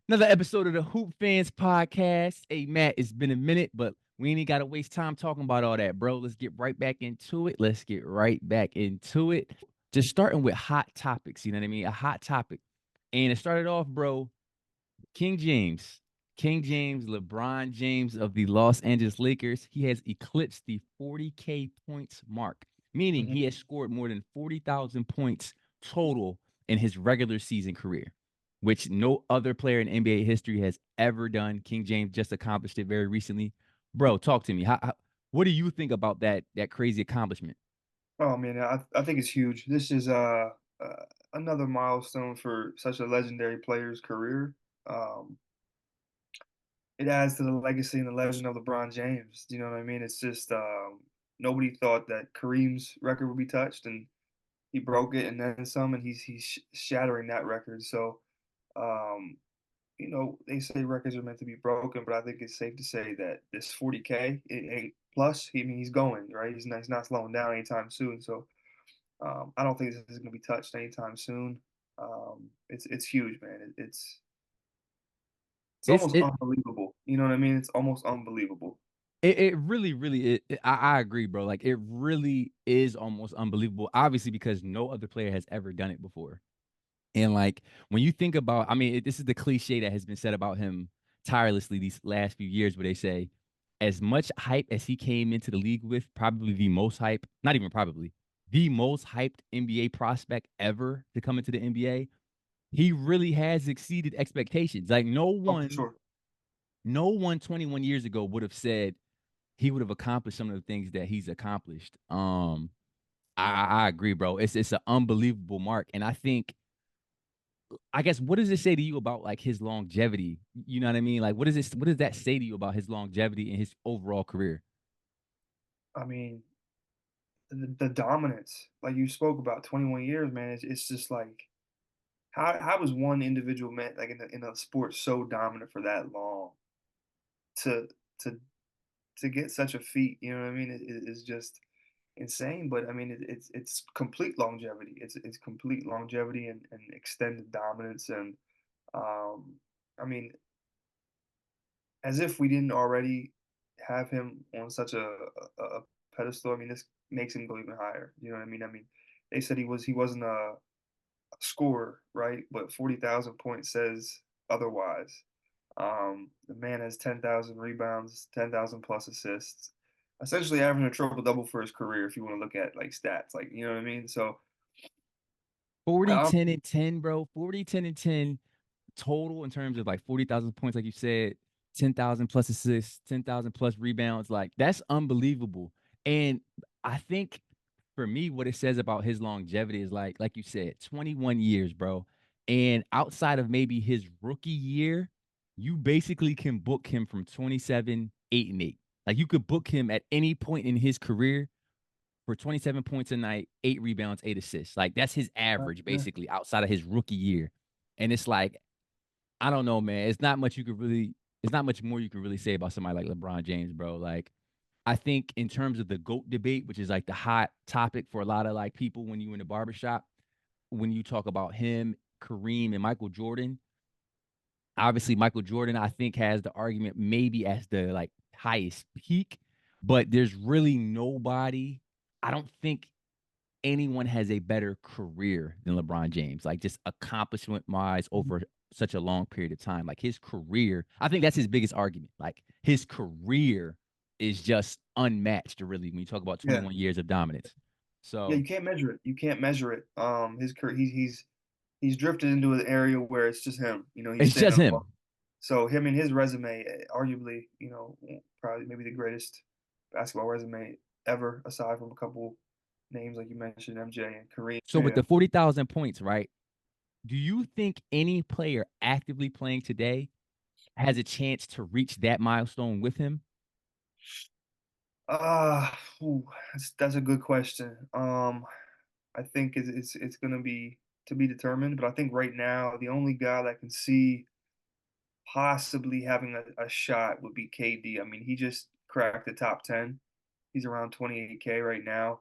Another episode of the Hoop Fans Podcast. Hey, Matt, it's been a minute, but we ain't got to waste time talking about all that, bro. Let's get right back into it. Just starting with hot topics, you know what I mean? A hot topic. And it started off, bro, King James. King James, LeBron James of the Los Angeles Lakers. He has eclipsed the 40K points mark, meaning Mhm. he has scored more than 40,000 points total in his regular season career, which no other player in NBA history has ever done. King James just accomplished it very recently. Bro, talk to me. What do you think about that crazy accomplishment? Oh man, I think it's huge. This is another milestone for such a legendary player's career. Um, it adds to the legacy and the legend of LeBron James. Do you know what I mean? It's just nobody thought that Kareem's record would be touched, and he broke it, and then some, and he's shattering that record. So, um, they say records are meant to be broken, but I think it's safe to say that this 40K plus, I mean, he's going right. He's not slowing down anytime soon. So. I don't think this is going to be touched anytime soon. It's huge, man. It's It's almost it unbelievable. You know what I mean? It's almost unbelievable. it really I agree, bro. Like it really is almost unbelievable. Obviously, because no other player has ever done it before. And like when you think about, I mean, this is the cliche that has been said about him tirelessly these last few years, where they say, as much hype as he came into the league with, probably the most hype, not even probably, the most hyped NBA prospect ever to come into the NBA, he really has exceeded expectations. Like Oh, for sure. no one 21 years ago would have said he would have accomplished some of the things that he's accomplished. I agree, bro. It's an unbelievable mark, and I guess what does it say to you about like his longevity? You know what I mean? Like what does that say to you about his longevity and his overall career? I mean, the dominance, like you spoke about, 21 years, man. It's just like how is one individual man like in a sport so dominant for that long to to to get such a feat? You know what I mean? It's just insane. But I mean, it's complete longevity. It's complete longevity and extended dominance. And um, I mean, as if we didn't already have him on such a pedestal. I mean, this makes him go even higher. You know what I mean? I mean, they said he wasn't a scorer, right? But 40,000 points says otherwise. The man has 10,000 rebounds, 10,000 plus assists, essentially averaging a triple double for his career. If you want to look at like stats, like you know what I mean. So 40, um, 10, and 10, bro. 40, 10, and 10 total in terms of like 40,000 points, like you said, 10,000 plus assists, 10,000 plus rebounds. Like that's unbelievable. And I think for me, what it says about his longevity is like you said, 21 years, bro. And outside of maybe his rookie year, you basically can book him from 27, 8, and 8. Like you could book him at any point in his career for 27 points a night, 8 rebounds, 8 assists. Like that's his average yeah, basically outside of his rookie year. And it's like, I don't know, man. It's not much more you can really say about somebody like LeBron James, bro. Like, I think in terms of the GOAT debate, which is like the hot topic for a lot of like people when you in the barbershop, when you talk about him, Kareem, and Michael Jordan, obviously Michael Jordan, I think, has the argument maybe as the like highest peak, but there's really nobody. I don't think anyone has a better career than LeBron James, like just accomplishment wise over such a long period of time. Like his career, I think that's his biggest argument. Like his career is just unmatched, really, when you talk about yeah, 21 years of dominance. yeah. So You can't measure it. You can't measure it. His career, he's drifted into an area where it's just him. You know, he's it's standing just alone. him. So him and his resume, arguably, probably maybe the greatest basketball resume ever, aside from a couple names like you mentioned, MJ and Kareem. So with Yeah. the 40,000 points, right? Do you think any player actively playing today has a chance to reach that milestone with him? That's a good question. I think it's gonna be to be determined, but I think right now the only guy that can see possibly having a shot would be KD. I mean, he just cracked the top 10. He's around 28K right now.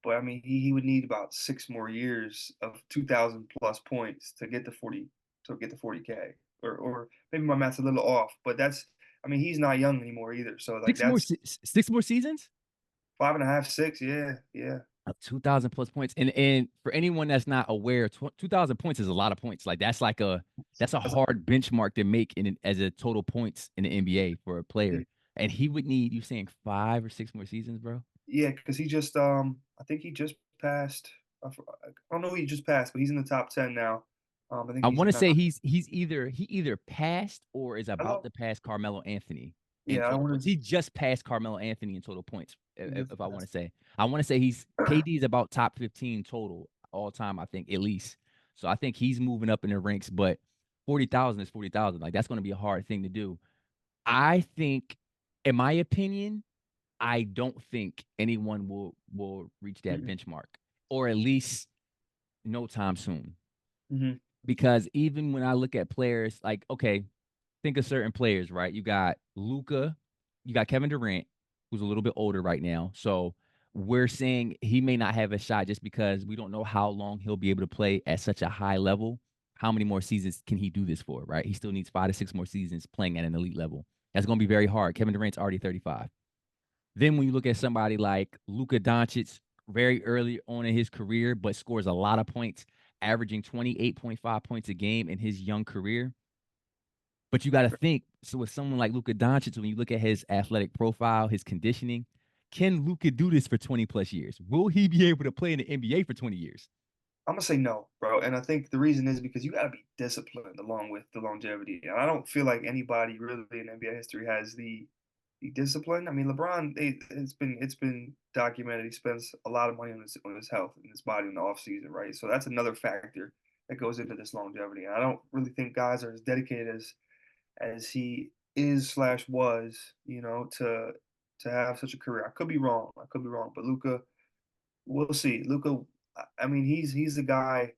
But I mean, he would need about 6 more years of 2,000 plus points to get to 40K. or maybe my math's a little off, but that's I mean he's not young anymore either. So like that's 6 more seasons 5.5, 6. Yeah, yeah, of 2,000 plus points. And for anyone that's not aware, 2,000 points is a lot of points. Like that's a that's hard benchmark to make as a total points in the NBA for a yeah, player. And he would need you saying 5 or 6 more seasons, bro. yeah, because he just I think he just passed. I don't know who he just passed, but he's in the top 10 now. I think I he's want to nine. say he either passed or is about Hello. to pass Carmelo Anthony in Yeah, I total want points. to. He just passed Carmelo Anthony in total points. He If, just if I want to passed. say, I want to say he's KD is about top 15 total all time. I think at least. So I think he's moving up in the ranks. But 40,000 is 40,000. Like that's going to be a hard thing to do. I think, in my opinion, I don't think anyone will reach that Mm-mm, benchmark, or at least no time soon. mm-hmm, Because even when I look at players, like, okay, think of certain players, right? You got Luca, you got Kevin Durant, who's a little bit older right now. So we're saying he may not have a shot just because we don't know how long he'll be able to play at such a high level. How many more seasons can he do this for, right? He still needs 5 to 6 more seasons playing at an elite level. That's going to be very hard. Kevin Durant's already 35. Then when you look at somebody like Luka Doncic, very early on in his career, but scores a lot of points, averaging 28.5 points a game in his young career. But you got to think, so with someone like Luka Doncic, when you look at his athletic profile, his conditioning, can Luka do this for 20 plus years? Will he be able to play in the NBA for 20 years? I'm gonna say no, bro. And I think the reason is because you gotta be disciplined along with the longevity. And I don't feel like anybody really in NBA history has the discipline. I mean, LeBron, it's been documented. He spends a lot of money on his health and his body in the off season, right? So that's another factor that goes into this longevity. And I don't really think guys are as dedicated as he is slash was, to have such a career. I could be wrong. I could be wrong, but Luca, we'll see. Luca, I mean, he's the guy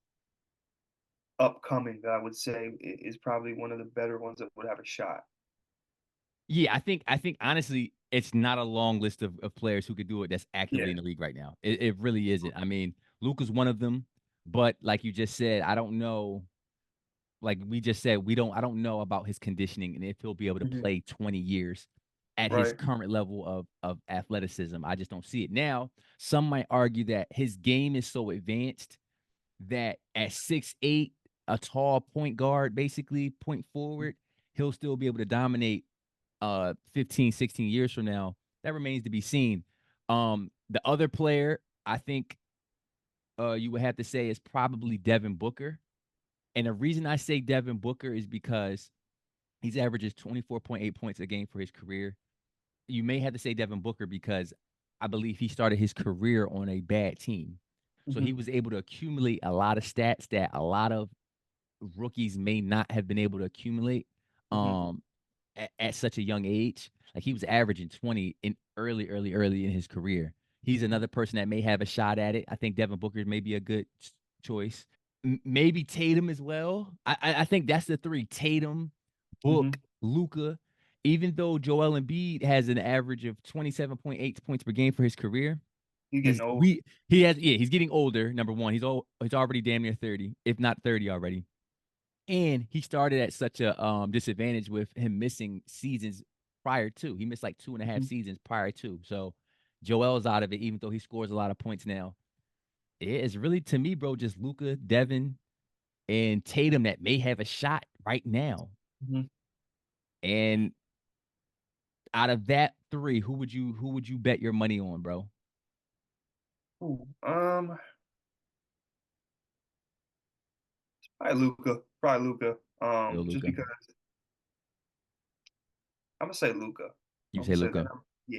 upcoming that I would say is probably one of the better ones that would have a shot. Yeah, I think honestly, it's not a long list of players who could do it that's actively Yeah. in the league right now. It really isn't. I mean, Luka's one of them, but like you just said, I don't know, like we just said, I don't know about his conditioning and if he'll be able to Hmm. play 20 years at his Right. current level of athleticism. I just don't see it. Now, some might argue that his game is so advanced that at 6'8", a tall point guard, basically point forward, he'll still be able to dominate 15, 16 years from now. That remains to be seen. The other player I think you would have to say is probably Devin Booker. And the reason I say Devin Booker is because he's averages 24.8 points a game for his career. You may have to say Devin Booker because I believe he started his career on a bad team. So he Hmm. was able to accumulate a lot of stats that a lot of rookies may not have been able to accumulate Hmm. um at such a young age. Like he was averaging 20 in early in his career. He's another person that may have a shot at it. I think Devin Booker may be a good choice. Maybe Tatum as well. I think that's the three: Tatum, Book, Hmm. Luca. Even though Joel Embiid has an average of 27.8 points per game for his career, You're getting his old. we he has yeah he's getting older. Number one, he's already damn near 30, if not 30 already. And he started at such a disadvantage with him missing seasons prior to. He missed like 2.5 Mhm. seasons prior to. So Joel's out of it, even though he scores a lot of points now. It's really to me, bro, just Luca, Devin, and Tatum that may have a shot right now. Mhm. And out of that three, who would you bet your money on, bro? Ooh, probably Luca. Probably Luca. Yo, Just Luca. because I'm gonna say Luca. You I'm say gonna say that. Luca. Yeah,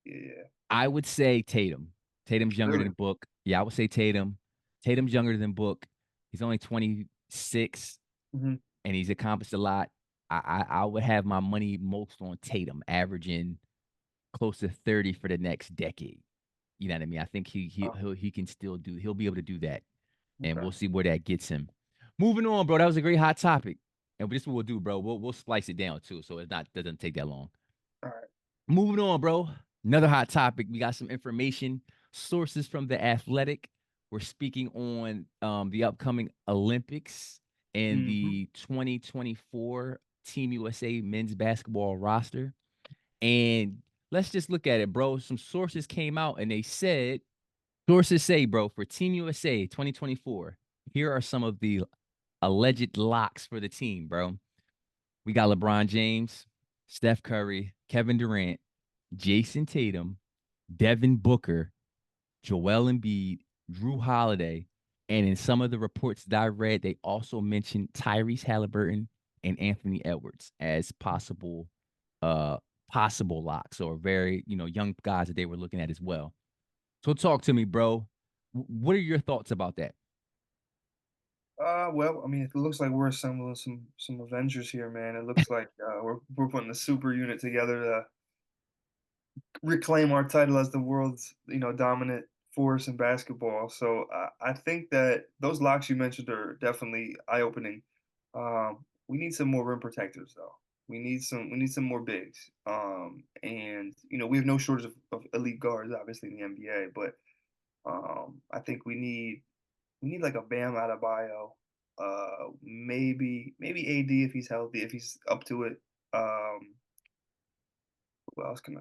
yeah, yeah. I would say Tatum. Tatum's younger Really? than Book. Yeah, I would say Tatum. Tatum's younger than Book. He's only 26 Hmm. and he's accomplished a lot. I would have my money most on Tatum, averaging close to 30 for the next decade. You know what I mean? I think he can still do. He'll be able to do that, and Okay. we'll see where that gets him. Moving on, bro. That was a great hot topic, and this is what we'll do, bro. We'll splice it down too, so it's not doesn't take that long. All right. Moving on, bro. Another hot topic. We got some information sources from the Athletic. We're speaking on the upcoming Olympics in Hmm. the 2024 Team USA men's basketball roster. And let's just look at it, bro. Some sources came out and they said, sources say, bro, for Team USA 2024, here are some of the alleged locks for the team, bro. We got LeBron James, Steph Curry, Kevin Durant, Jason Tatum, Devin Booker, Joel Embiid, Drew Holiday, and in some of the reports that I read, they also mentioned Tyrese Halliburton and Anthony Edwards as uh possible locks or very young guys that they were looking at as well. So talk to me, bro. What are your thoughts about that? Well, I mean, it looks like we're assembling some Avengers here, man. It looks like we're putting a super unit together to reclaim our title as the world's dominant force in basketball. So I think that those locks you mentioned are definitely eye opening. We need some more rim protectors though. We need some more bigs. And we have no shortage of elite guards obviously in the NBA, but I think we need like a Bam Adebayo. Maybe AD if he's healthy, if he's up to it. Um, who else can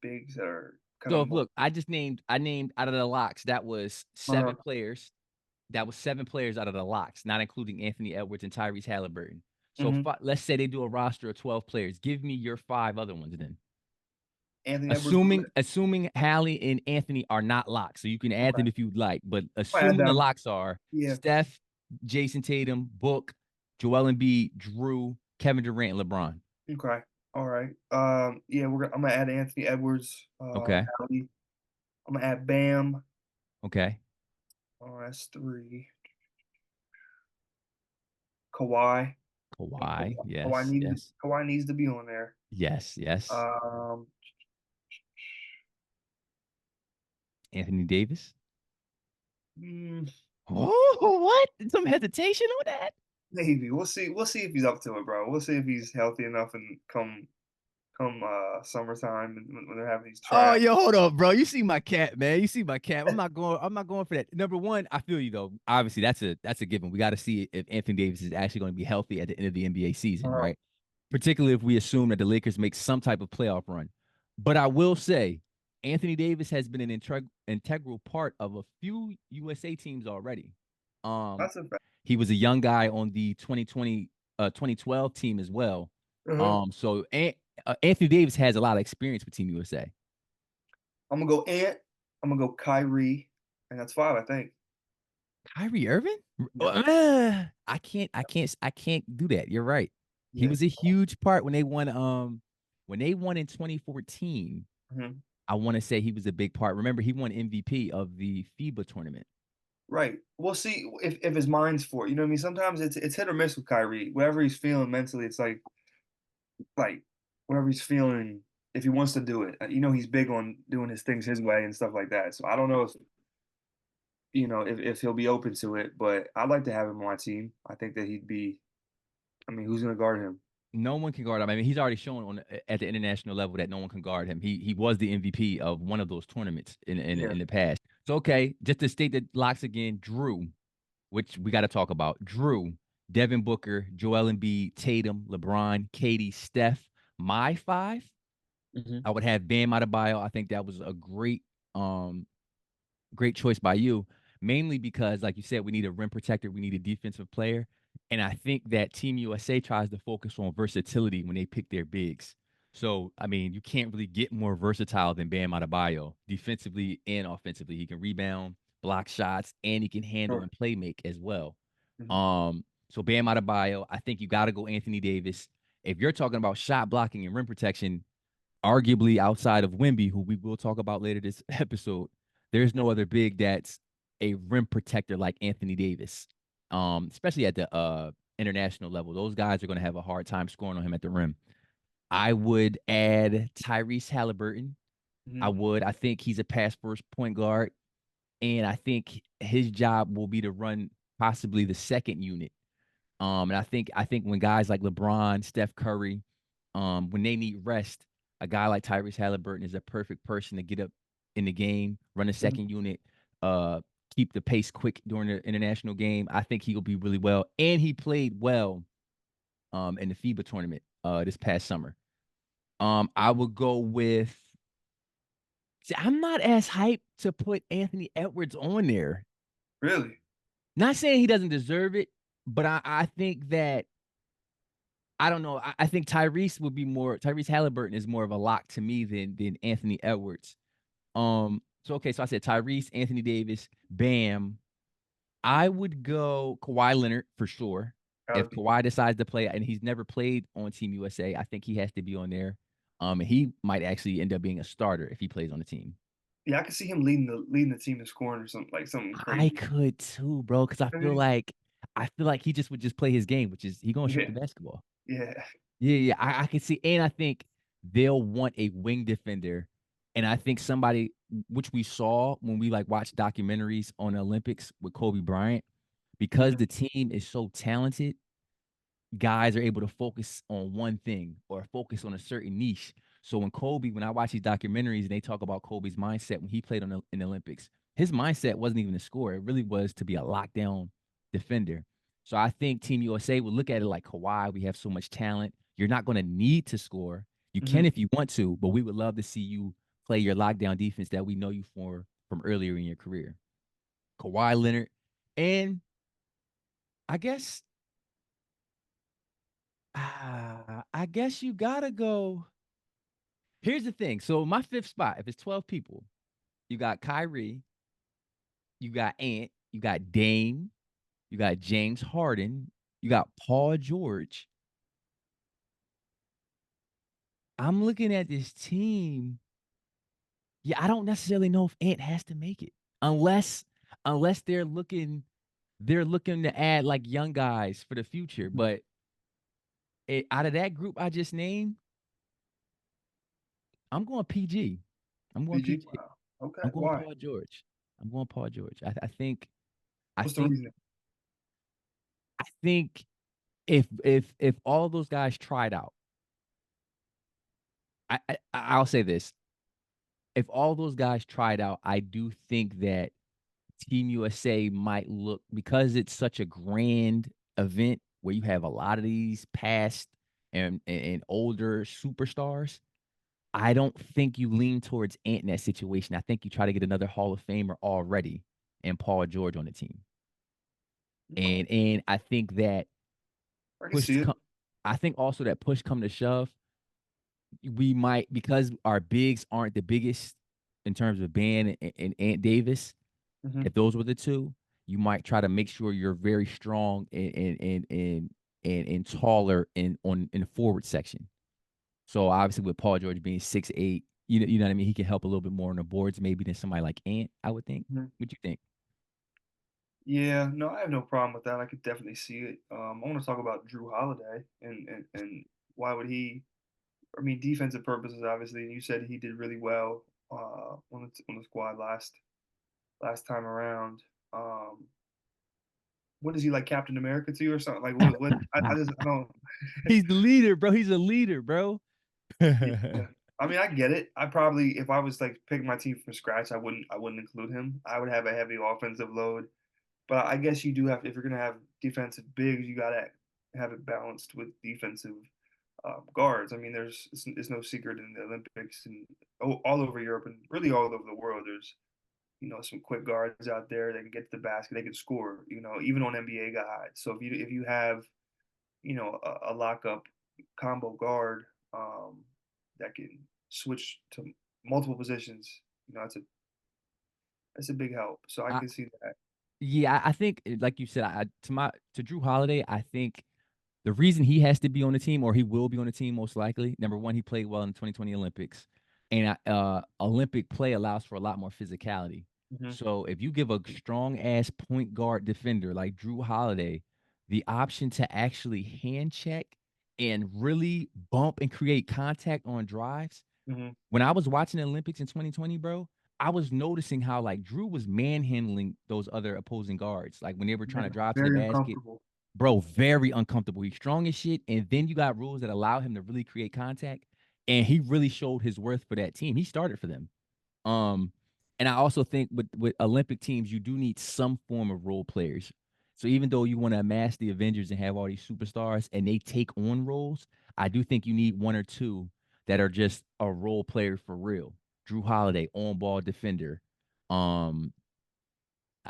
bigs that are kind of So more. look, I named out of the locks, that was Uh, seven players. That was seven players out of the locks, not including Anthony Edwards and Tyrese Halliburton. So mhm. let's say they do a roster of 12 players. Give me your five other ones then. Anthony Edwards. Assuming Hallie and Anthony are not locks, so you can add Okay, them if you'd like, but I'll add assuming the them. locks are Yeah. Steph, Jason Tatum, Book, Joel Embiid, Drew, Kevin Durant, and LeBron. Okay. All right. Yeah, I'm gonna add Anthony Edwards. Okay. Hallie. I'm gonna add Bam. Okay. Oh, that's three. Kawhi. I think Kawhi. Yes. Yes. Kawhi needs to be on there. Yes. Yes. Um, Anthony Davis. mm, Oh, what? Some hesitation on that? maybe we'll see. We'll see if he's up to it, bro. We'll see if he's healthy enough and come summertime and when they're having these Oh, tryouts. yo, hold on, bro. You see my cat, man. You see my cat. I'm not going for that. Number one, I feel you though. Obviously, that's a given. We got to see if Anthony Davis is actually going to be healthy at the end of the NBA season, Uh, right? Particularly if we assume that the Lakers make some type of playoff run. But I will say, Anthony Davis has been an integral part of a few USA teams already. Um, that's a fact. he was a young guy on the 2020 2012 team as well. Uh-huh. Anthony Davis has a lot of experience with Team USA. I'm gonna go Ant. I'm gonna go Kyrie, and that's five, I think. Kyrie Irving? Yeah, I can't do that. You're right. He yeah. was a huge part when they won in 2014. Mhm. I want to say he was a big part. Remember, he won MVP of the FIBA tournament. Right. We'll see if his mind's for it. You know what I mean? Sometimes it's hit or miss with Kyrie. Whatever he's feeling mentally, it's like whatever he's feeling. If he wants to do it, he's big on doing his things his way and stuff like that. So I don't know if he'll be open to it, but I'd like to have him on my team. I think that he'd be. I mean, who's gonna guard him? No one can guard him. I mean, he's already shown at the international level that no one can guard him. He was the MVP of one of those tournaments Yeah. in the past. So okay, just to state the locks again, Drew, which we got to talk about. Drew, Devin Booker, Joel Embiid, Tatum, LeBron, Katie, Steph. My five, Hmm. I would have Bam Adebayo. I think that was a um great choice by you, mainly because, like you said, we need a rim protector, we need a defensive player. And I think that Team USA tries to focus on versatility when they pick their bigs. So, I mean, you can't really get more versatile than Bam Adebayo defensively and offensively. He can rebound, block shots, and he can handle Sure. and play make as well. Hmm. So Bam Adebayo, I think you got to go Anthony Davis. If you're talking about shot blocking and rim protection, arguably outside of Wemby, who we will talk about later this episode, there's no other big that's a rim protector like Anthony Davis. Especially at the international level. Those guys are going to have a hard time scoring on him at the rim. I would add Tyrese Halliburton. I Hmm. would. I think he's a pass first point guard, and I think his job will be to run possibly the second unit. And I think when guys like LeBron, Steph Curry, when they need rest, a guy like Tyrese Halliburton is a perfect person to get up in the game, run a second unit, uh, keep the pace quick during the international game. I think he'll be really well, and he played well in the FIBA tournament this past summer. I would go with. See, I'm not as hyped to put Anthony Edwards on there. Really? Not saying he doesn't deserve it, but I think that I don't know. I think Tyrese Halliburton is more of a lock to me than Anthony Edwards. So okay, so I said Tyrese, Anthony Davis, Bam. I would go Kawhi Leonard for sure. Gotta If be. Kawhi decides to play, and he's never played on Team USA, I think he has to be on there. And he might actually end up being a starter if he plays on the team. Yeah, I can see him leading the team in scoring or something like something I crazy. could too, bro, because I feel like he just would just play his game, which is he gonna shoot Yeah, the basketball. yeah. Yeah, yeah, I can see, and I think they'll want a wing defender, and I think somebody which we saw when we like watched documentaries on the Olympics with Kobe Bryant, because Mhm, the team is so talented, guys are able to focus on one thing or focus on a certain niche. So when I watch these documentaries and they talk about Kobe's mindset when he played in the Olympics, his mindset wasn't even to score. It really was to be a lockdown defender. So I think Team USA would look at it like Kawhi. We have so much talent. You're not going to need to score. You can mhm. if you want to, but we would love to see you play your lockdown defense that we know you for from earlier in your career. Kawhi Leonard, and I guess I guess you gotta go. Here's the thing. So my fifth spot, if it's 12 people, you got Kyrie, you got Ant, you got Dame, you got James Harden, you got Paul George. I'm looking at this team. Yeah, I don't necessarily know if Ant has to make it unless they're looking to add like young guys for the future. But out of that group I just named, I'm going PG. I'm going PG. PG. Wow. Okay. I'm going Why? Paul George. I'm going Paul George. I What's the think reason? I think if all of those guys tried out, I'll say this: if all those guys tried out, I do think that Team USA might look because it's such a grand event where you have a lot of these past and older superstars. I don't think you lean towards Ant in that situation. I think you try to get another Hall of Famer already and Paul George on the team. Okay. And I think that I can push see it. come I think also that push come to shove, we might because our bigs aren't the biggest in terms of Ban and Ant Davis. Hmm. If those were the two, you might try to make sure you're very strong and taller in the forward section. So obviously with Paul George being 6'8", you know what I mean. He can help a little bit more on the boards maybe than somebody like Ant. I would think. Hmm. What you think? Yeah, no, I have no problem with that. I could definitely see it. I want to talk about Drew Holiday and why would he? I mean, defensive purposes, obviously. And you said he did really well on the squad last time around. Um, what is he like, Captain America to you or something? Like what? I don't. He's the leader, bro. He's a leader, bro. Yeah. I mean, I get it. I probably, if I was like picking my team from scratch, I wouldn't include him. I would have a heavy offensive load. But I guess you do have, if you're going to have defensive bigs, you got to have it balanced with defensive guards. I mean, it's no secret in the Olympics and all over Europe and really all over the world. There's some quick guards out there that can get to the basket, they can score. Even on NBA guys. So if you have a lockup combo guard that can switch to multiple positions, that's a big help. So I I, can see that. yeah, I think like you said, to Drew Holiday, I think the reason he has to be on the team or he will be on the team most likely, number one, he played well in the 2020 Olympics, and Olympic play allows for a lot more physicality. Hmm. So if you give a strong ass point guard defender like Drew Holiday the option to actually hand check and really bump and create contact on drives, Hmm. when I was watching the Olympics in 2020, bro, I was noticing how like Drew was manhandling those other opposing guards. Like when they were trying Yeah, to drive to the very basket, uncomfortable. bro, very uncomfortable. He's strong as shit. And then you got rules that allow him to really create contact. And he really showed his worth for that team. He started for them. Um, And I also think with Olympic teams, you do need some form of role players. So even though you want to amass the Avengers and have all these superstars and they take on roles, I do think you need one or two that are just a role player for real. Drew Holiday, on ball defender. Um,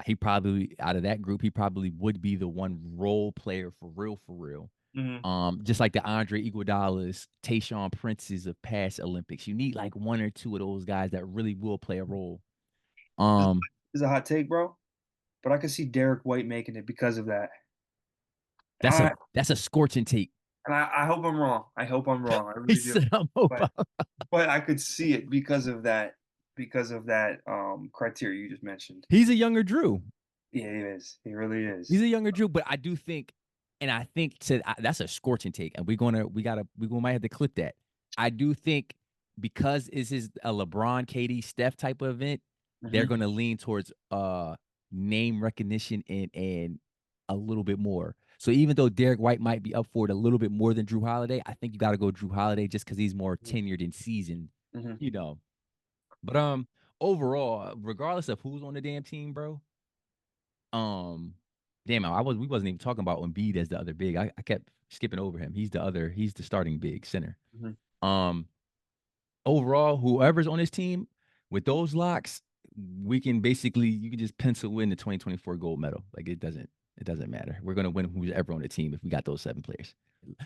he probably out of that group, he probably would be the one role player for real, for real. Hmm. Just like the Andre Iguodala's, Tayshaun Prince's of past Olympics. You need like one or two of those guys that really will play a role. This Um, is a hot take, bro, but I could see Derek White making it because of that. that's a I that's a scorching take. I hope I'm wrong. I hope I'm wrong. I He really do. said, "I'm open." But but I could see it because of that criteria you just mentioned. He's a younger Drew. Yeah, he is. He really He's is. a younger Drew, but I do think, and I think that's a scorching take, and we might have to clip that. I do think because this is a LeBron, KD, Steph type of event, they're Hmm. going to lean towards name recognition and a little bit more. So even though Derek White might be up for it a little bit more than Drew Holiday, I think you got to go Drew Holiday just because he's more tenured and seasoned, Hmm. you know. But overall, regardless of who's on the damn team, bro, um, damn, we wasn't even talking about Embiid as the other big. I kept skipping over him. He's the starting big center. Hmm. Um, overall, whoever's on his team with those locks, we can basically you can just pencil in the 2024 gold medal. Like it doesn't matter. We're gonna win who's ever on the team if we got those seven players.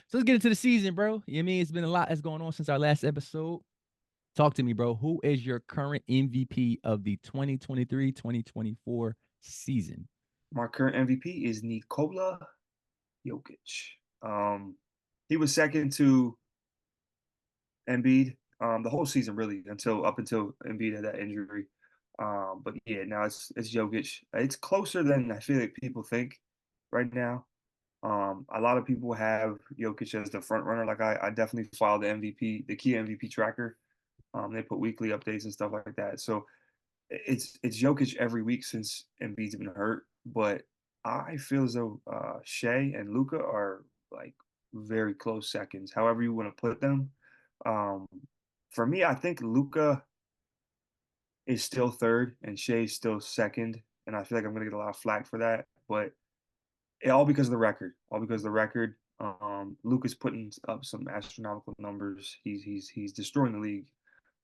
So let's get into the season, bro. You know what I mean? It's been a lot that's going on since our last episode. Talk to me, bro. Who is your current MVP of the 2023-2024 season? My current MVP is Nikola Jokic. Um, he was second to Embiid the whole season really until Embiid had that injury. But yeah, now it's Jokic. It's closer than I feel like people think right now. A lot of people have Jokic as the front runner. Like I definitely follow the MVP, the key MVP tracker. They put weekly updates and stuff like that. So it's Jokic every week since Embiid's been hurt. But I feel as though Shea and Luca are like very close seconds. However you want to put them. Um, for me, I think Luca is still third and Shea is still second, and I feel like I'm gonna get a lot of flack for that. But all because of the record. All because of the record. Luca's putting up some astronomical numbers. He's destroying the league,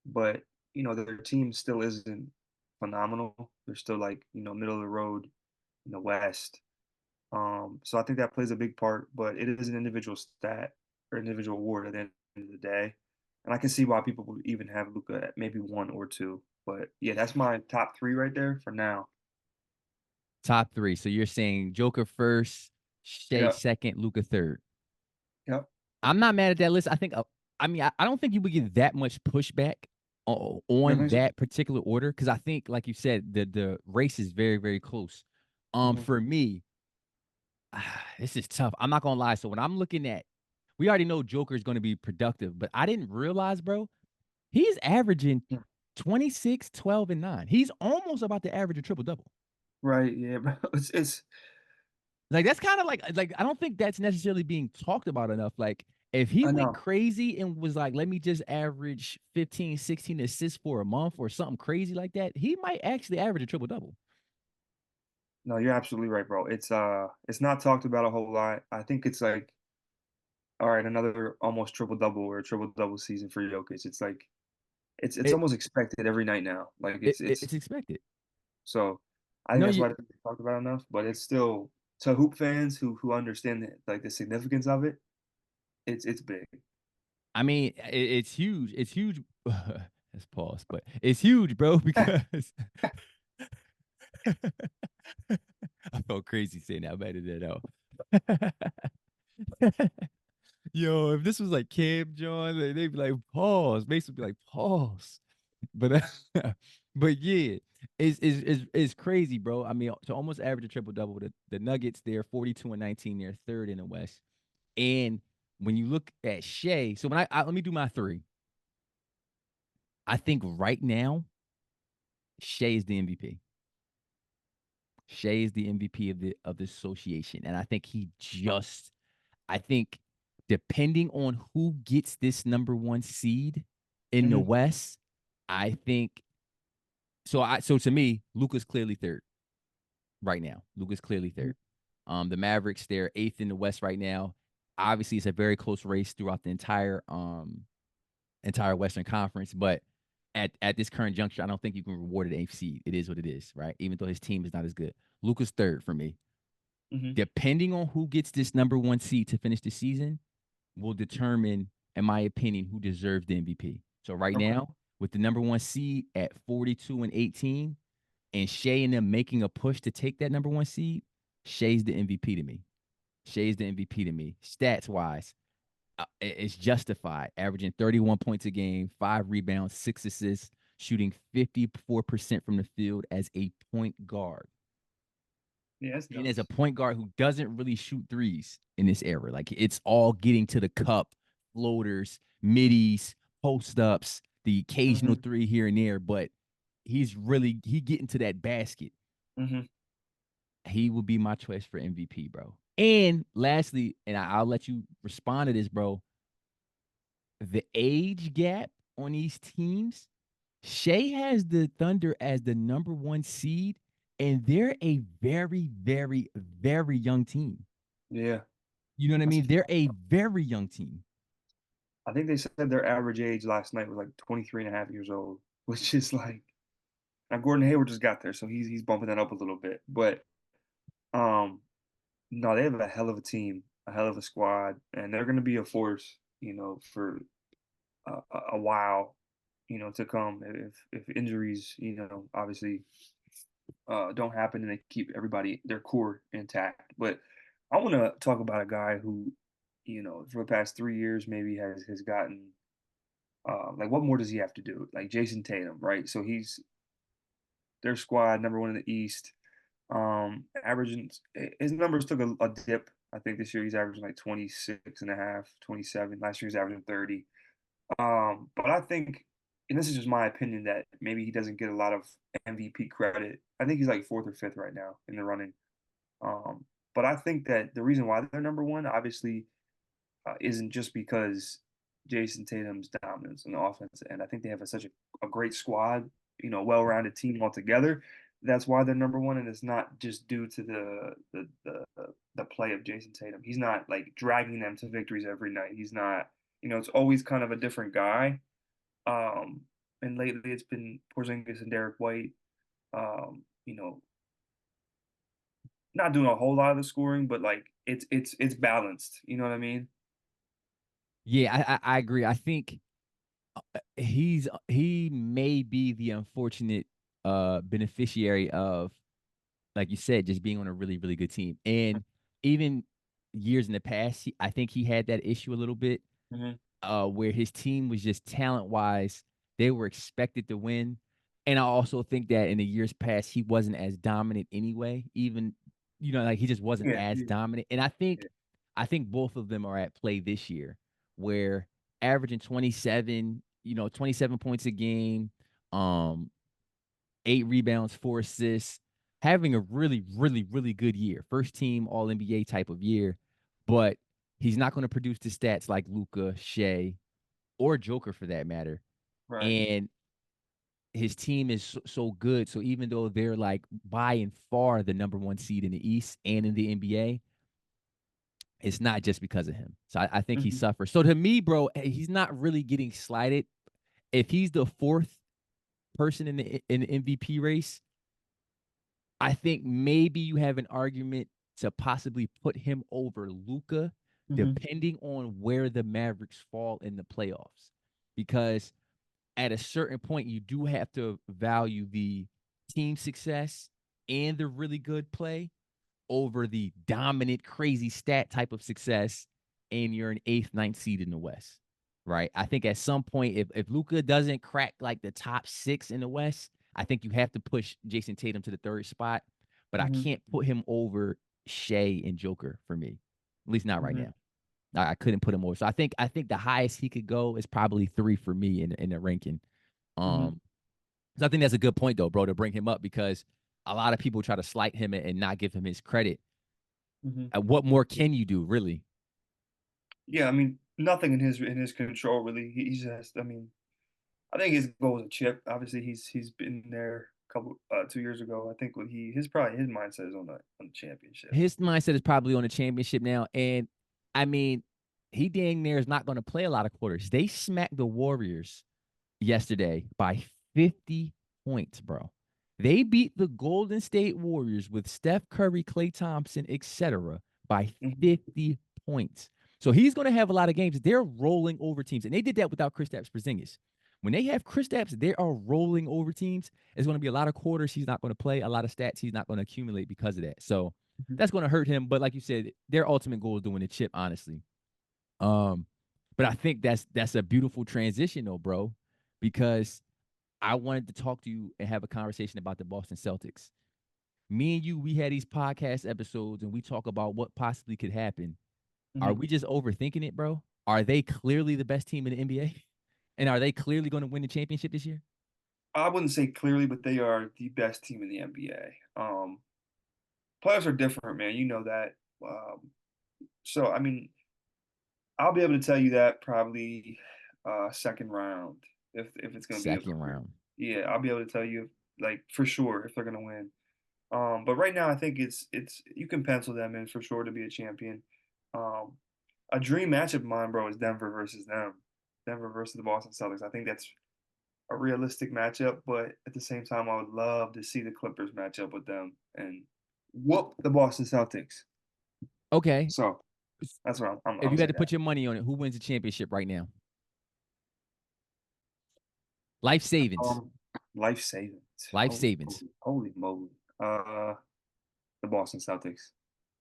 but their team still isn't phenomenal. They're still like middle of the road in the West. So I think that plays a big part, but it is an individual stat or individual award at the end of the day. And I can see why people would even have Luca at maybe one or two. But yeah, that's my top three right there for now. Top three. So you're saying Joker first, Shea Yep. second, Luca third. Yep. I'm not mad at that list. I think, I mean, I don't think you would get that much pushback You don't on think so? that particular order because I think, like you said, the race is very, very close. Hmm. For me, this is tough. I'm not gonna lie. So when I'm looking at, we already know Joker is going to be productive, but I didn't realize, bro, he's averaging 26, 12, and 9. He's almost about to average a triple double. Right. Yeah, bro. It's Like that's kind of like I don't think that's necessarily being talked about enough. Like if he I went know. crazy and was like, let me just average 15, 16 assists for a month or something crazy like that, he might actually average a triple double. No, you're absolutely right, bro. It's not talked about a whole lot. I think it's like, all right, another almost triple double or a triple double season for Jokic. It's like it's It, almost expected every night now. Like it's it's expected. so I think No, that's you why it's talked about enough. But it's still to hoop fans who understand the significance of it. It's big. I mean it's huge. It's huge. Let's pause, but it's huge, bro, because I felt crazy saying that. I edited that out. Yo, if this was like Cam John, they'd be like, pause. Mason would be like, pause. But but yeah, it's crazy, bro. I mean, to almost average a triple double, the Nuggets, they're 42 and 19, they're third in the West. And when you look at Shea, so when let me do my three. I think right now, Shea is the MVP. Shea is the MVP of the association. And I think I think depending on who gets this number one seed in the Hmm. West, I think So to me, Luka's clearly third right now. Luka's clearly Mhm. third. The Mavericks, they're eighth in the West right now. Obviously, it's a very close race throughout the entire Western Conference, but at this current juncture, I don't think you can reward an eighth seed. It is what it is, right? Even though his team is not as good. Luka's third for me. Mhm. Depending on who gets this number one seed to finish the season, will determine, in my opinion, who deserves the MVP. So right Okay. now, with the number one seed at 42 and 18, and Shea and them making a push to take that number one seed, Shea's the MVP to me. Shea's the MVP to me. Stats wise, it's justified. Averaging 31 points a game, 5 rebounds, 6 assists, shooting 54% from the field as a point guard. Yeah, that's And as a nuts. point guard who doesn't really shoot threes in this era, like it's all getting to the cup, floaters, middies, post ups, the occasional Mhm. three here and there, but he getting to that basket. Mhm. He will be my choice for MVP, bro. And lastly, and I'll let you respond to this, bro. The age gap on these teams, Shea has the Thunder as the number one seed, and they're a very, very, very young team. Yeah. You know what I That's a mean? They're fact. a very young team. I think they said their average age last night was like 23 and a half years old, which is like now Gordon Hayward just got there, so he's bumping that up a little bit. But um no, they have a hell of a team, a hell of a squad, and they're gonna be a force, for a while, to come if injuries, obviously don't happen and they keep everybody their core intact. But I want to talk about a guy who, for the past 3 years maybe has gotten like what more does he have to do? Like Jason Tatum, right? So he's their squad number one in the East. Averaging his numbers took a dip. I think this year he's averaging like 26 and a half, 27. Last year he's averaging 30. But I think, and this is just my opinion, that maybe he doesn't get a lot of MVP credit. I think he's like fourth or fifth right now in the running. Um, but I think that the reason why they're number one, obviously, isn't just because Jason Tatum's dominance on the offensive end. I think they have such a great squad, well-rounded team altogether. That's why they're number one, and it's not just due to the play of Jason Tatum. He's not like dragging them to victories every night. He's not, it's always kind of a different guy. Um, and lately it's been Porzingis and Derek White. You know, not doing a whole lot of the scoring, but like it's balanced. You know what I mean? Yeah, I agree. I think he may be the unfortunate beneficiary of, like you said, just being on a really, really good team. And even years in the past, I think he had that issue a little bit, Hmm. where his team was just talent wise, they were expected to win. And I also think that in the years past, he wasn't as dominant anyway. Even, like he just wasn't Yeah, as yeah, dominant. And yeah. I think both of them are at play this year, where averaging 27, 27 points a game, um, 8 rebounds, 4 assists, having a really, really, really good year. First team All NBA type of year, but he's not going to produce the stats like Luca, Shea, or Joker for that matter. Right. And his team is so good. So even though they're like by and far the number one seed in the East and in the NBA, it's not just because of him. So I think he Hmm. suffers. So to me, bro, he's not really getting slighted. If he's the fourth person in the MVP race, I think maybe you have an argument to possibly put him over Luca, Hmm. depending on where the Mavericks fall in the playoffs. Because at a certain point, you do have to value the team success and the really good play over the dominant, crazy stat type of success, and you're an eighth, ninth seed in the West. Right. I think at some point, if Luca doesn't crack like the top six in the West, I think you have to push Jason Tatum to the third spot. But I Hmm. can't put him over Shea and Joker for me. At least not right Hmm. now. I couldn't put him over. So I think the highest he could go is probably three for me in the ranking. Hmm. Um, so I think that's a good point though, bro, to bring him up because a lot of people try to slight him and not give him his credit. Hmm. What more can you do, really? Yeah, I mean, nothing in his control really. He's just, I mean, I think his goal is a chip. Obviously, he's been there a couple 2 years ago. I think what his mindset is on the championship. His mindset is probably on the championship now. And I mean, he dang near is not going to play a lot of quarters. They smacked the Warriors yesterday by 50 points, bro. They beat the Golden State Warriors with Steph Curry, Klay Thompson, etc. by Mhm, 50 points. So he's going to have a lot of games. They're rolling over teams, and they did that without Kristaps Porzingis. When they have Kristaps, they are rolling over teams. It's going to be a lot of quarters he's not going to play, a lot of stats he's not going to accumulate because of that. So mhm. that's going to hurt him. But like you said, their ultimate goal is to win the chip, honestly. Um, but I think that's a beautiful transition, though, bro, because I wanted to talk to you and have a conversation about the Boston Celtics. Me and you, we had these podcast episodes and we talk about what possibly could happen. Are Mhm. we just overthinking it, bro? Are they clearly the best team in the NBA? And are they clearly going to win the championship this year? I wouldn't say clearly, but they are the best team in the NBA. Players are different, man. You know that. So I mean, I'll be able to tell you that probably second round if it's going to be a Second round. yeah. I'll be able to tell you like for sure if they're going to win. But right now, I think it's you can pencil them in for sure to be a champion. Um, a dream matchup of mine, bro, is Denver versus them. Denver versus the Boston Celtics. I think that's a realistic matchup, but at the same time, I would love to see the Clippers match up with them and whoop the Boston Celtics. Okay. So that's what If I'm you had to saying put that. your money on it, who wins the championship right now? Life savings. Um, Life savings. Life Holy, savings. holy moly. Uh, the Boston Celtics.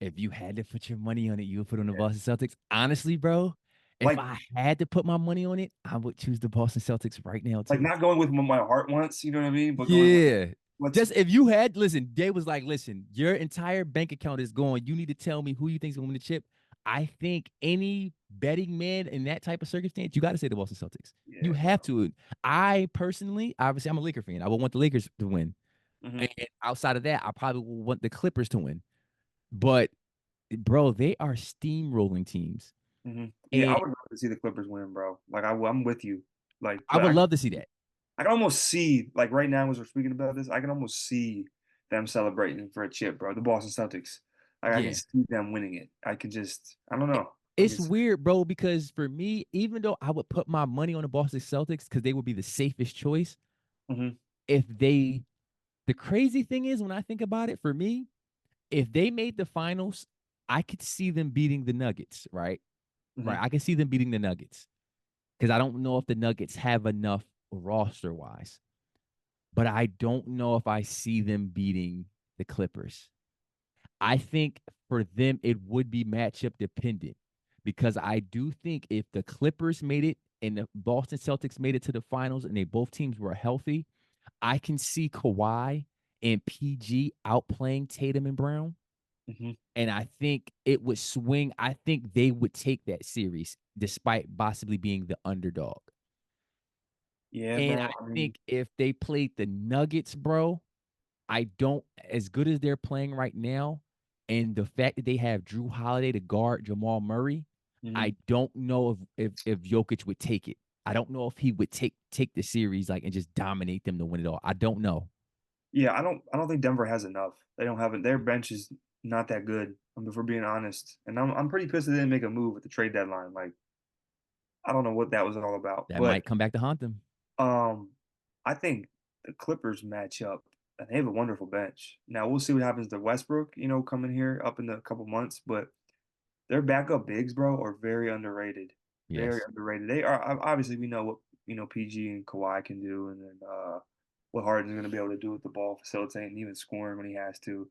If you had to put your money on it, you would put on the Yeah. Boston Celtics. Honestly, bro, if Like I had to put my money on it, I would choose the Boston Celtics right now like too. not going with what my heart wants, you know what I mean? But going with Yeah. what's Just if you had, listen, Day was like, listen, your entire bank account is going. You need to tell me who you think is going to win the chip. I think any betting man in that type of circumstance, you got to say the Boston Celtics. You yeah, have bro. to. I personally, obviously, I'm a Laker fan. I would want the Lakers to win. Hmm. And outside of that, I probably would want the Clippers to win. But, bro, they are steamrolling teams. Hmm. Yeah, I And would love to see the Clippers win, bro. Like I'm with you. Like, I would love to see that. I can almost see like right now as we're speaking about this, I can almost see them celebrating for a chip, bro. The Boston Celtics. Like I can Yeah. see them winning it. I can just I don't know. I can It's weird, bro, because for me, even though I would put my money on the Boston Celtics because they would be the safest choice, hmm if they, the crazy thing is when I think about it, for me, if they made the finals, I could see them beating the Nuggets, right? Right. hmm I can see them beating the Nuggets because I don't know if the Nuggets have enough roster wise, but I don't know if I see them beating the Clippers. I think for them, it would be matchup dependent because I do think if the Clippers made it and the Boston Celtics made it to the finals and they both teams were healthy, I can see Kawhi and PG outplaying Tatum and Brown. hmm And I think it would swing. I think they would take that series despite possibly being the underdog. Yeah, And I bro. I mean, think if they played the Nuggets, bro, I don't, as good as they're playing right now, and the fact that they have Drew Holiday to guard Jamal Murray, mhm. I don't know if Jokic would take it. I don't know if he would take the series like and just dominate them to win it all. I don't know. Yeah, I don't think Denver has enough. They don't have it. Their bench is not that good. If we're being honest, and I'm pretty pissed they didn't make a move at the trade deadline. Like I don't know what that was all about, That but might come back to haunt them. um, I think the Clippers match up, and they have a wonderful bench. Now we'll see what happens to Westbrook, coming here up in a couple months, but their backup bigs, bro, are very underrated. Very Yes. underrated. They are obviously we know what PG and Kawhi can do, and then what Harden's going to be able to do with the ball, facilitating, even scoring when he has to.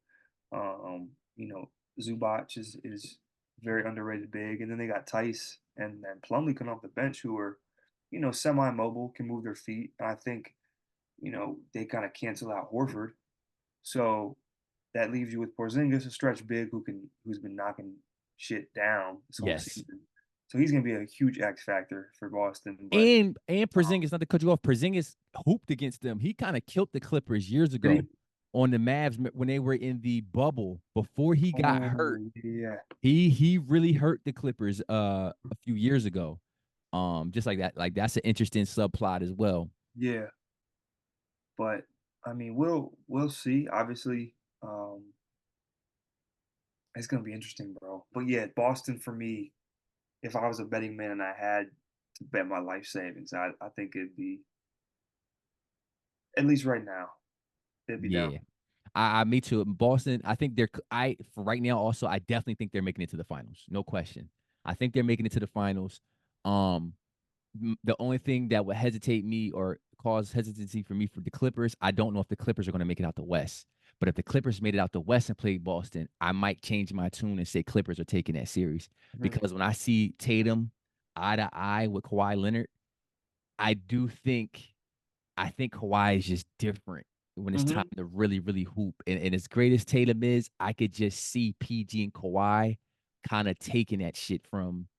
Um, you know, Zubac is very underrated big, and then they got Tice and Plumlee coming off the bench, who are semi-mobile, can move their feet, and I think they kind of cancel out Horford, so that leaves you with Porzingis, a stretch big who's been knocking shit down this whole Yes. season. So he's gonna be a huge X factor for Boston. But And Porzingis, not to cut you off, Porzingis hooped against them. He kind of killed the Clippers years did ago he? on the Mavs when they were in the bubble before he got hurt. Oh yeah. He really hurt the Clippers a few years ago. Just like that. Like that's an interesting subplot as well. Yeah, but I mean, we'll see. Obviously, it's gonna be interesting, bro. But yeah, Boston for me. If I was a betting man and I had to bet my life savings, I think it'd be at least right now it'd be down. Yeah. Me too. Boston, I think they're for right now also I definitely think they're making it to the finals. No question. I think they're making it to the finals. Um the only thing that would hesitate me or cause hesitancy for me for the Clippers, I don't know if the Clippers are going to make it out the West. But if the Clippers made it out the West and played Boston, I might change my tune and say Clippers are taking that series. Mhm, Because when I see Tatum eye to eye with Kawhi Leonard, I do think I think Kawhi is just different when it's time mhm, to really, really hoop. And as great as Tatum is, I could just see PG and Kawhi kind of taking that shit from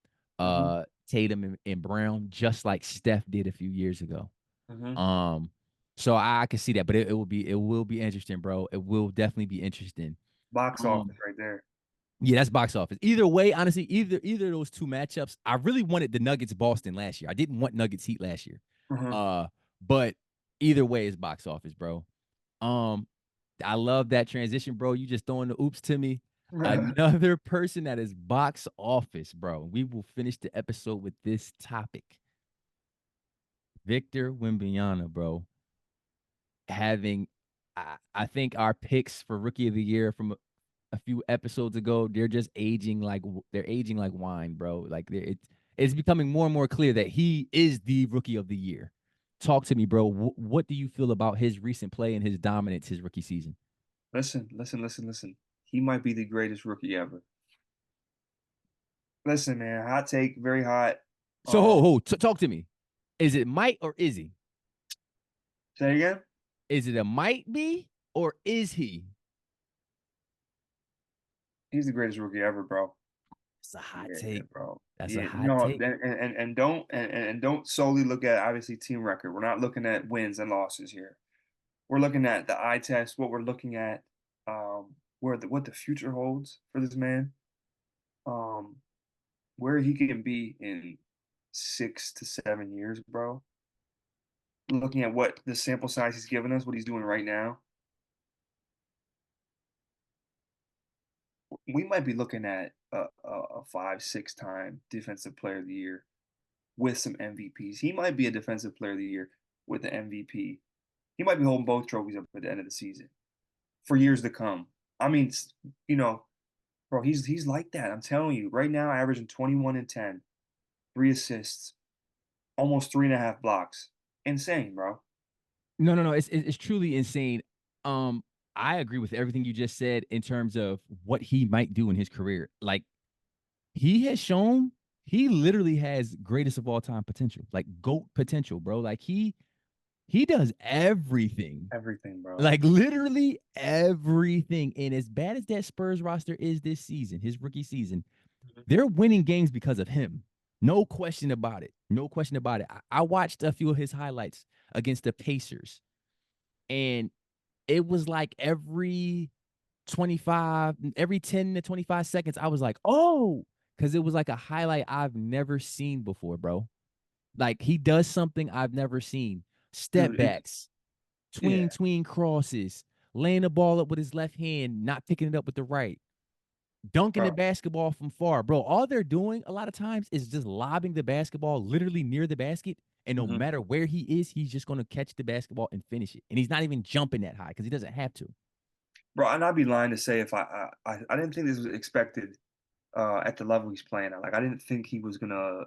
mhm, Tatum and Brown, just like Steph did a few years ago. mhm. Um, so I can see that, but it will be interesting, bro. It will definitely be interesting. Box office Um, right there. yeah, that's box office. Either way, honestly, either of those two matchups, I really wanted the Nuggets Boston last year. I didn't want Nuggets Heat last year. Mhm. But either way is box office, bro. Um, I love that transition, bro. You just throwing the oops to me. Another person that is box office, bro. We will finish the episode with this topic. Victor Wembanyama, bro. Having, I think our picks for Rookie of the Year from a few episodes ago, they're just aging like they're aging like wine, bro. Like it's becoming more and more clear that he is the Rookie of the Year. Talk to me, bro. What do you feel about his recent play and his dominance his rookie season? Listen, listen, listen, listen. He might be the greatest rookie ever. Listen, man, hot take, very hot. So, talk to me. Is it might or is he? Say it again. Is it a might be or is he? He's the greatest rookie ever, bro. That's a hot Yeah, take. bro. That's a Yeah, hot no, take. and don't solely look at obviously team record. We're not looking at wins and losses here. We're looking at the eye test. What we're looking at, what the future holds for this man, um, where he can be in 6 to 7 years, bro. Looking at what the sample size he's given us, what he's doing right now, we might be looking at a 5, 6 time defensive player of the year with some MVPs. He might be a defensive player of the year with the MVP. He might be holding both trophies up at the end of the season for years to come. I mean, you know, bro, he's like that. I'm telling you, right now, averaging 21 and 10, 3 assists, almost 3.5 blocks. Insane, bro. No, no, no. It's truly insane. Um, I agree with everything you just said in terms of what he might do in his career. Like he has shown he literally has greatest of all time potential, like GOAT potential, bro. Like he does everything. Everything, bro. Like literally everything. And as bad as that Spurs roster is this season, his rookie season, Mhm. they're winning games because of him. No question about it. No question about it. I watched a few of his highlights against the Pacers, and it was like every 10 to 25 seconds, I was like, oh, because it was like a highlight I've never seen before, bro. Like he does something I've never seen. Step Dude, it's backs, yeah, tween crosses, laying the ball up with his left hand, not picking it up with the right, dunking the bro. basketball from far. Bro, all they're doing a lot of times is just lobbing the basketball literally near the basket. And no Mhm. matter where he is, he's just going to catch the basketball and finish it. And he's not even jumping that high because he doesn't have to. Bro, and I'd be lying to say if I didn't think this was expected at the level he's playing at. Like I didn't think he was gonna.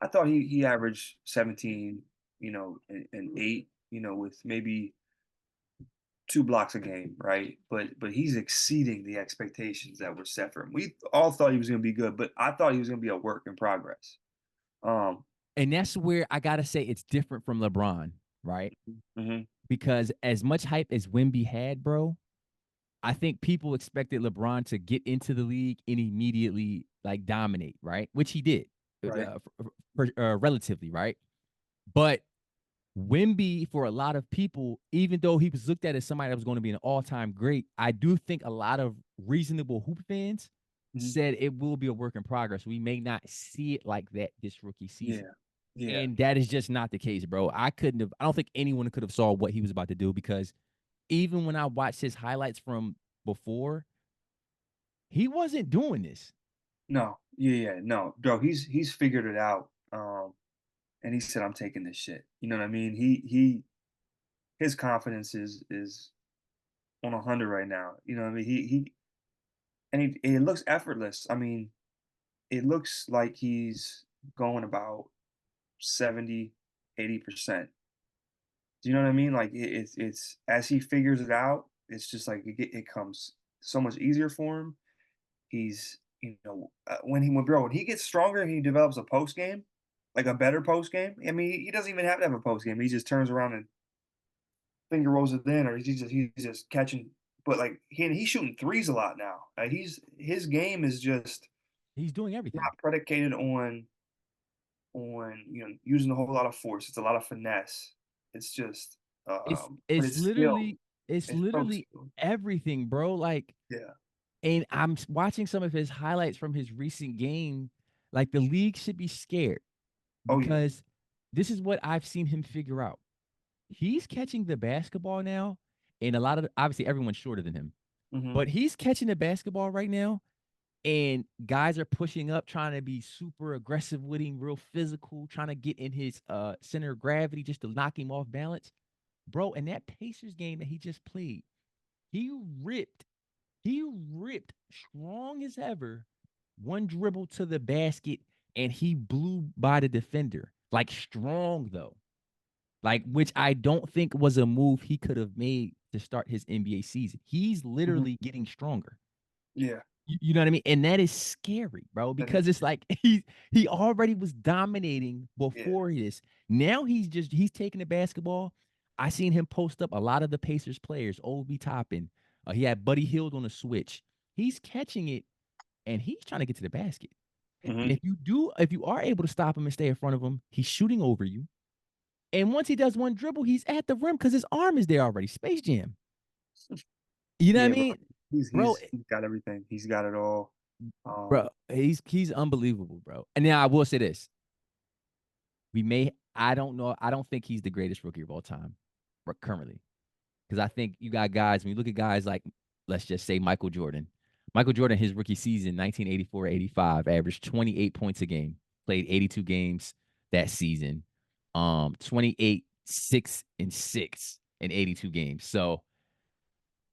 I thought he averaged 17, and 8, with maybe 2 blocks a game, right? But he's exceeding the expectations that were set for him. We all thought he was gonna be good, but I thought he was gonna be a work in progress. Um, And that's where I got to say it's different from LeBron, right? mhm, Because as much hype as Wemby had, bro, I think people expected LeBron to get into the league and immediately like dominate, right? Which he did, right. relatively, right? But Wemby, for a lot of people, even though he was looked at as somebody that was going to be an all-time great, I do think a lot of reasonable hoop fans Mhm, said it will be a work in progress. We may not see it like that this rookie season. yeah. Yeah. And that is just not the case, bro. I don't think anyone could have saw what he was about to do because even when I watched his highlights from before, he wasn't doing this. No. Yeah, yeah, no. Bro, he's figured it out. And he said, I'm taking this shit. You know what I mean? His confidence is on 100 right now. You know what I mean? He and it looks effortless. I mean, it looks like he's going about 70, 80%. Do you know what I mean? Like it's as he figures it out, it's just like it comes so much easier for him. He's when he gets stronger and he develops a post game, like a better post game. I mean, he doesn't even have to have a post game. He just turns around and finger rolls it in, or he's just catching. But like he's shooting threes a lot now. His game is just He's doing everything. not predicated on using a whole lot of force. It's a lot of finesse. It's just It's but it's it's skill. literally it's It's so literally skill. everything, bro. Like, Yeah. and I'm watching some of his highlights from his recent game. Like the league should be scared Oh yeah. because this is what I've seen him figure out. He's catching the basketball now, and a lot of obviously everyone's shorter than him, Hmm. but he's catching the basketball right now, and guys are pushing up, trying to be super aggressive with him, real physical, trying to get in his center of gravity just to knock him off balance. Bro, in that Pacers game that he just played, he ripped, he ripped strong as ever, one dribble to the basket, and he blew by the defender. Like strong though. Like, which I don't think was a move he could have made to start his NBA season. He's Hmm. literally getting stronger. Yeah. You know what I mean? And that is scary, bro, That is because it's like he already was dominating yeah. before this. Now he's taking the basketball. I seen him post up a lot of the Pacers players, Obi Toppin. He had Buddy Hield on a switch. He's catching it and he's trying to get to the basket. And Hmm. if you are able to stop him and stay in front of him, he's shooting over you. And once he does one dribble, he's at the rim because his arm is there already. Space Jam. You know what I Yeah, bro. mean? He's Bro, he's he's got everything. He's got it all. bro, he's unbelievable, bro. And now I will say this. We may I don't know, I don't think he's the greatest rookie of all time currently. Because I think you got guys, when you look at guys like, let's just say Michael Jordan. Michael Jordan, his rookie season, 1984-85, averaged 28 points a game, played 82 games that season. 28, 6, and 6 in 82 games. So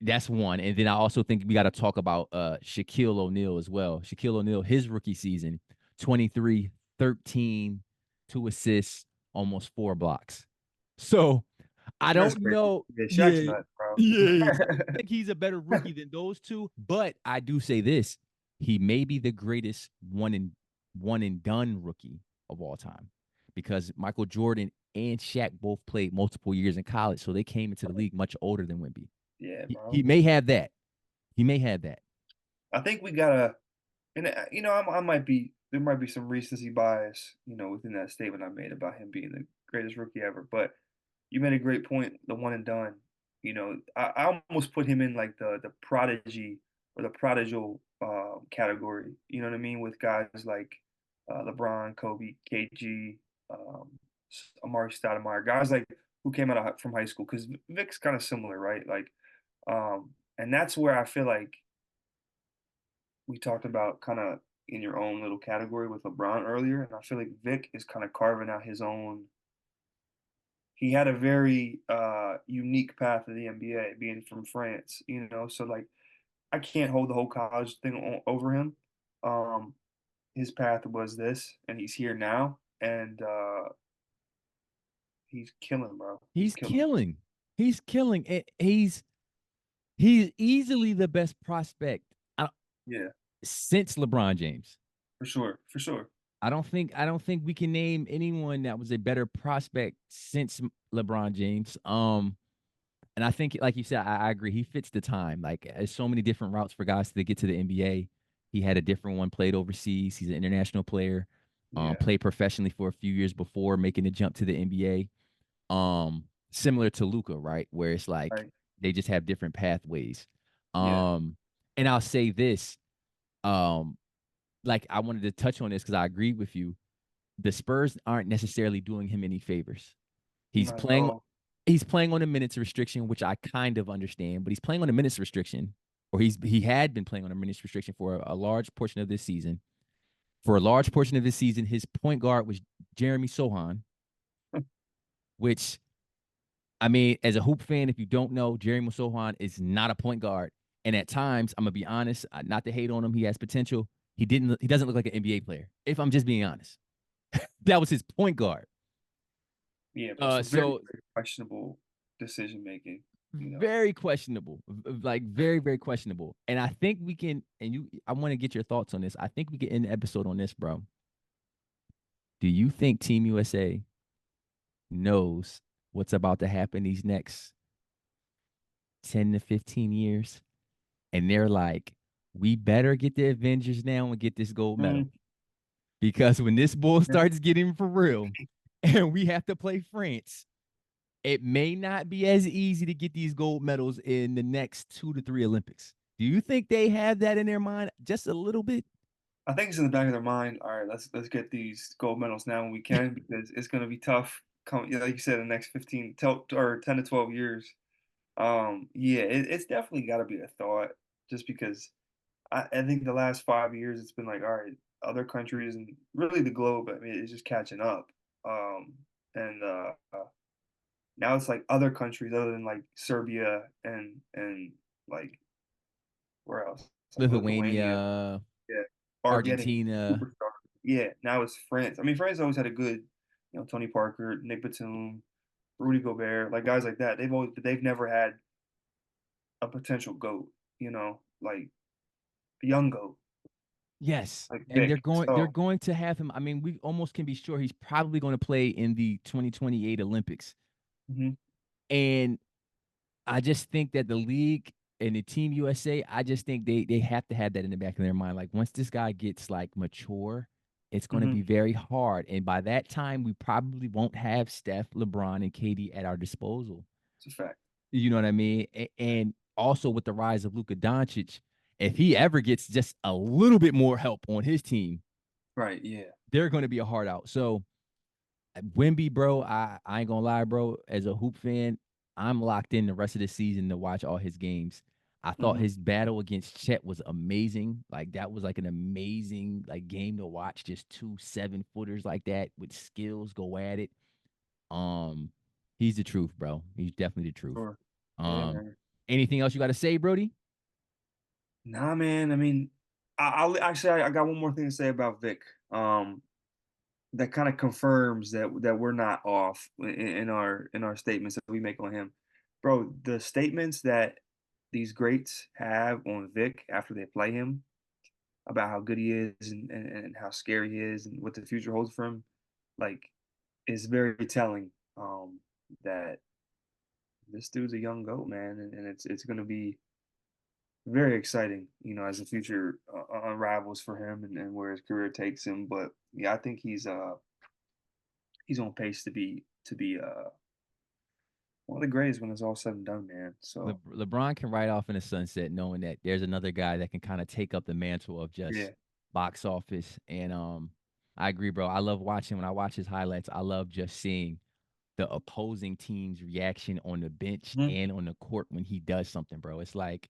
that's one. And then I also think we got to talk about Shaquille O'Neal as well. Shaquille O'Neal, his rookie season, 23, 13, 2 assists, almost 4 blocks. So I That's don't crazy. know. Yeah, Shaq's Yeah. nuts, bro. Yeah. So I don't think he's a better rookie than those two. But I do say this. He may be the greatest one and done rookie of all time. Because Michael Jordan and Shaq both played multiple years in college. So they came into the league much older than Wemby. Yeah, He bro. may have that. He may have that. I think we gotta, and I might be there might be some recency bias, within that statement I made about him being the greatest rookie ever. But you made a great point, the one and done. I almost put him in like the prodigy or the prodigal category. You know what I mean? With guys like LeBron, Kobe, KG, um, Amari Stoudemire, guys like who came out from high school. Because Vic's kind of similar, right? Like, and that's where I feel like we talked about kind of in your own little category with LeBron earlier, and I feel like Vic is kind of carving out his own. He had a very unique path to the NBA, being from France, So like, I can't hold the whole college thing over him. Um, his path was this, and he's here now, and he's killing, bro. He's He's killing. killing. He's killing. He's easily the best prospect Yeah, since LeBron James. for sure, for sure. I don't think we can name anyone that was a better prospect since LeBron James. And I think, like you said, I agree. He fits the time. Like, there's so many different routes for guys to get to the NBA. He had a different one, played overseas. He's an international player. Yeah, Played professionally for a few years before making the jump to the NBA. Similar to Luca, right? Where it's like right. they just have different pathways. Yeah, And I'll say this. Um, like I wanted to touch on this because I agree with you. the Spurs aren't necessarily doing him any favors. He's Not at playing all. he's playing on a minutes restriction, which I kind of understand, but he's playing on a minutes restriction, or he had been playing on a minutes restriction for a large portion of this season. For a large portion of this season, his point guard was Jeremy Sohan, which I mean, as a hoop fan, if you don't know, Jeremy Sohan is not a point guard. And at times, I'm gonna be honest, not to hate on him, he has potential. He doesn't look like an NBA player. If I'm just being honest, that was his point guard. Yeah, but some very, So very questionable decision making. You know. very questionable, like very, very questionable. And I think we can, and I want to get your thoughts on this. I think we can end the episode on this, bro. Do you think Team USA knows what's about to happen these next 10 to 15 years? And they're like, we better get the Avengers now and get this gold medal. Mm, Because when this bull yeah. starts getting for real and we have to play France, it may not be as easy to get these gold medals in the next 2 to 3 Olympics. Do you think they have that in their mind just a little bit? I think it's in the back of their mind. All right, let's get these gold medals now when we can because it's going to be tough. Come, like you said, in the next 10 to 12 years. Yeah, it's definitely got to be a thought. Just because I think the last 5 years it's been like, all right, other countries and really the globe. I mean, it's just catching up. And now it's like other countries other than like Serbia and like where else? It's like Lithuania, Lithuania, yeah, are getting Argentina. superstars. Yeah, now it's France. I mean, France always had a good, Tony Parker, Nick Batum, Rudy Gobert, like guys like that. They've never had a potential GOAT, like a young GOAT, Yes. like And Vic. they're So, going to have him. I mean, we almost can be sure he's probably going to play in the 2028 Olympics. mhm, And I just think that the league and the team USA, I just think they have to have that in the back of their mind. Like once this guy gets like mature, it's going to mhm, be very hard. And by that time, we probably won't have Steph, LeBron, and KD at our disposal. it's a fact. You know what I mean? And also with the rise of Luka Doncic, if he ever gets just a little bit more help on his team, Right, yeah. they're going to be a hard out. So Wemby, bro, I ain't gonna lie, bro. As a hoop fan, I'm locked in the rest of the season to watch all his games. I thought Mhm, his battle against Chet was amazing. Like that was like an amazing like game to watch. Just 2 7-footers like that with skills go at it. Um, he's the truth, bro. He's definitely the truth. sure. Yeah, Um, man. anything else you got to say, Brody? Nah, man. I mean, I'll actually I got one more thing to say about Vic. That kind of confirms that we're not off in our statements that we make on him, bro. The statements that these greats have on Vic after they play him about how good he is and how scary he is and what the future holds for him, like, is very telling. That this dude's a young goat, man, and it's going to be very exciting, as the future unravels for him and where his career takes him. But yeah, I think he's on pace to be one of the greatest when it's all said and done, man. So LeBron can ride off in the sunset knowing that there's another guy that can kind of take up the mantle of just yeah, box office. And I agree, bro. I love watching when I watch his highlights. I love just seeing the opposing team's reaction on the bench mhm. and on the court when he does something, bro. It's like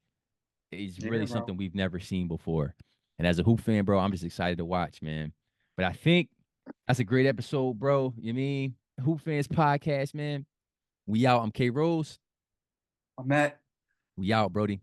it's Yeah, really bro. something we've never seen before. And as a hoop fan, bro, I'm just excited to watch, man. But I think that's a great episode, bro. You mean Hoop Fans Podcast, man? We out. I'm K Rose. I'm at We out, Brody.